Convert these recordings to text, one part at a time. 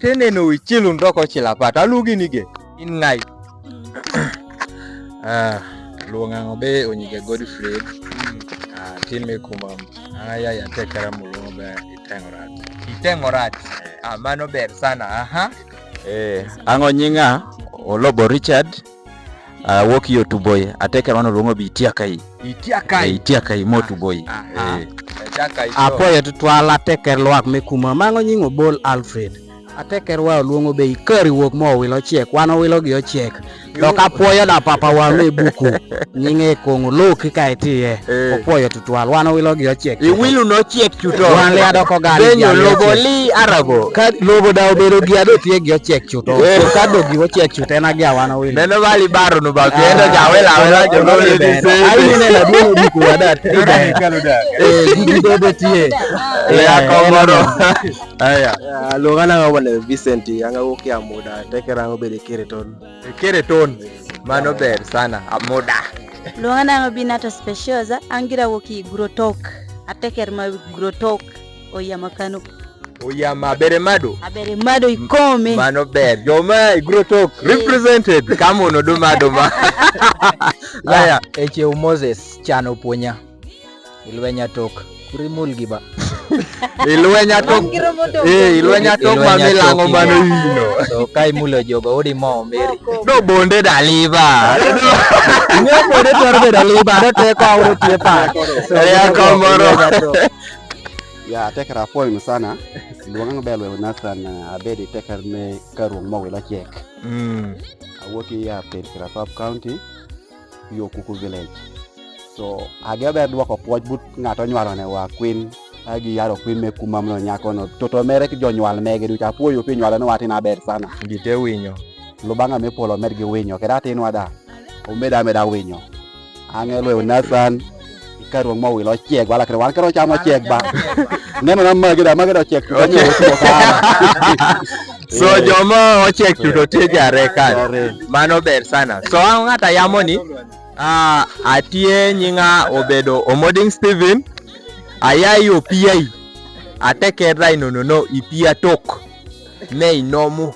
Tene no ichilu ndoko chilapata alugi nige in ngai. Luonga ngobe onyige Godfrey. Time kumam. Aya ya tekara mulungo be itengorat. Itengorat. Mano ber sana. Aha. Ango nyinga Olobo Richard. Woki yo tuboy. Atekara wano luongo bi Itiakai. Itiakai mo tuboy. Apoyo tutwala ateker luak me kumam. Ango nyingo Bol Alfred. Ateker wa luongo be ikari wok mo wilo chiek. Wano wilo gi ochiek. Dok apoyo da papa wa me buku. Nyinge kongo loki ka itie. Apoyo tutwal. Wano wilo gi ochiek. Iwilu no chiek chuto. Wan le adoko gali. Benyo lobo li arago. Ka lobo da obedo gi ado tie gi ochiek chuto. Ka do gi ochiek chuto ena gi wano wilo. Neno bali baro no ba kendo jawela jono le dise. Ai ne la duo buku wada. Gigi dodo tie. Ya komoro. Aya. Longana ngabane Vincent anga woki amuda tekera ngobede Kereton. Mano ber sana amuda. Longana ngabinato speciosa angira woki Grotok. Ateker ma Grotok oyamakano. Oyama Beremado. Aberemado ikome. Mano ber. Joma Grotok represented. Kamo no doma. Aya. Eche Moses chano punya. Ilwenya tok. Kurimul giba. Ilwenya tok mamilango mano hino. So kai mulo jogo odi mo meri. Do bonde daliva. Nyo bonde torbe daliva do te ko awro tie pa. Ya komoro. Ya tekera point sana. Luonga belwe Nathan abedi teker me karuong mo wila chiek. Awoki ya Perkira Sub County yo Kuku Village. So agebe dwoko puoj but ngato nywalo ne wa Queen agi yaro Queen me kumam no nyako no toto mere ki jonywal mege ducha puoyo pi nywalo no watina ber sana gite winyo lubanga me polo mer gi winyo kera tin wada meda winyo angelo Nathan ikaruong mo wilo chiek wala kre wan kero chamo chiek ba neno na mageda chiek to nyewo so jomo ochiek to tejare kan mano ber sana so ngata yamoni atie nyinga obedo Omoding Steven ayayo piai atekera inono ipia tok me inomu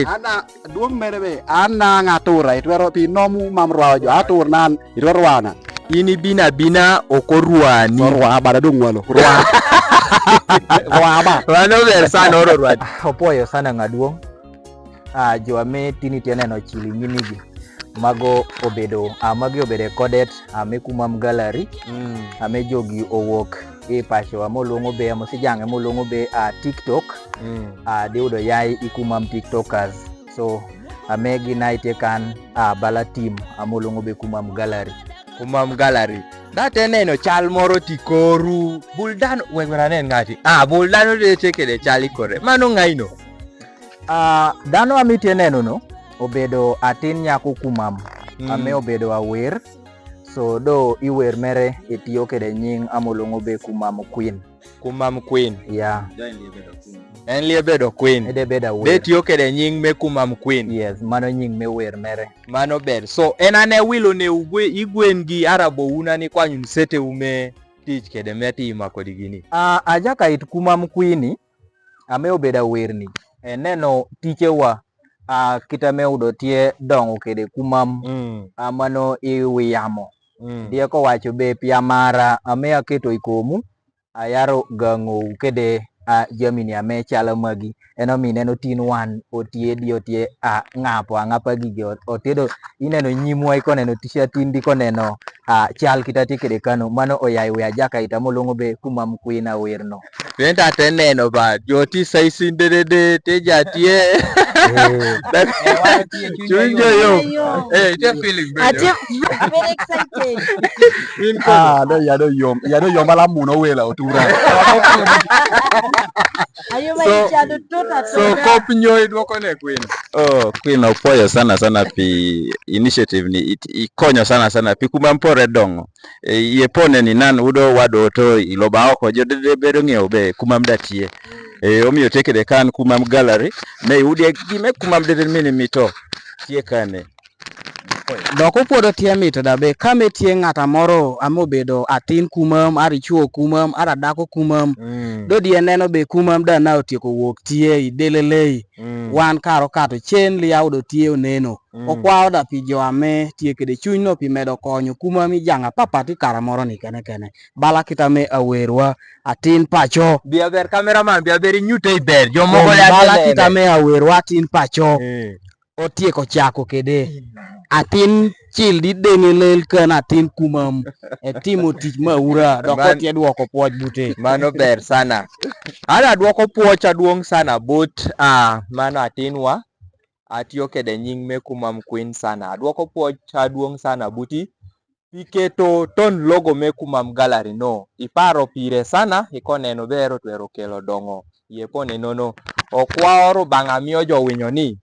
ana duong merebe ana ngatura itwero pi nomu mamrojo atur nan itwarwana ini bina okorwani orwa bada dungwalo Waba. Wano ber sana orwa Opoyo sana ngaduong. Jo ame tini tiene no chili nyinigi. Mago obedo magi obede kodet ame kumam gallery ame jogi owok e pacho amolongo be amosijange molongo be TikTok deudo yai ikumam TikTokers so ame ginaite kan bala team amolongo be kumam gallery date neno chal moro tikoru buldan wengwana nen ngati buldan de chekede chali kore mano ngaino dano amite neno no obedo atin nyako kumam ame obedo awer so do iwer mere etiyo kede nying amolongo be kumam queen ya en liebedo queen ede beda wer betiyo kede nying me kumam queen yes mano nying me wer mere mano ber so enane wilo ne igwen gi arabo una ni kwanyun sete ume tich kede meti makodi gini ajaka it kumam queen ame obeda werni eneno tichewa kitame udo tie dongo kede kumam mano iwiyamo dia ko wacho be pia mara ame aketo ikomu ayaro gango kede jamini ame chala magi eno mineno tin wan otie ngapa gige otedo ineno nyimwa iko neno tisha tindi ko neno chal kitati kede kano mano oyai we ajaka itamolongo be kumam queen awerno penta teneno ba joti saisindede tejatie chunjo yo te feeling better Very excited. do yom ala muno wela otura so kopnyo idwoko ne Queen Queen opoyo sana pi initiative ni ikonyo sana pi kumampore dongo yepone ni nan udo wado to iloba oko jodede bedo ng'eyo be kumamdatie omiyo tekede kan kumam gallery ne udie gime kumam dede mini mito tie kane Doko puodo tie mito dabe kame tie ng'ata moro amobedo atin kumam ari chuo kumam ara dako kumam dodi neno be kumam da na otieko wuok tie idelelei wan karo kato chen liao do tie oneno okwao da pi jo ame tie kede chuny no pi medo konyo kumam ijanga papati kara moro ni kene bala kitame awerwa atin pacho biaber cameraman biaber nyute ber jomogo bala kitame awerwa atin pacho otieko chako kede atin chil di denge lel kan atin kumam timo tich maura doko tie duoko puoch bute mano ber sana ana duoko puoch aduong sana but mano atinwa atiyo kede nying me kumam queen sana aduoko puoch aduong sana buti iketo ton logo me kumam gallery no iparo pire sana ikoneno bero twero kelo dongo yepone nono okwaoro banga miyo jo winyo ni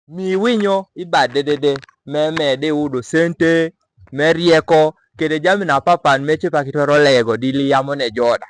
mi winyo ibadedede mede udo sente merieko kede jamina papan meche pakitoro lego dili yamo ne joda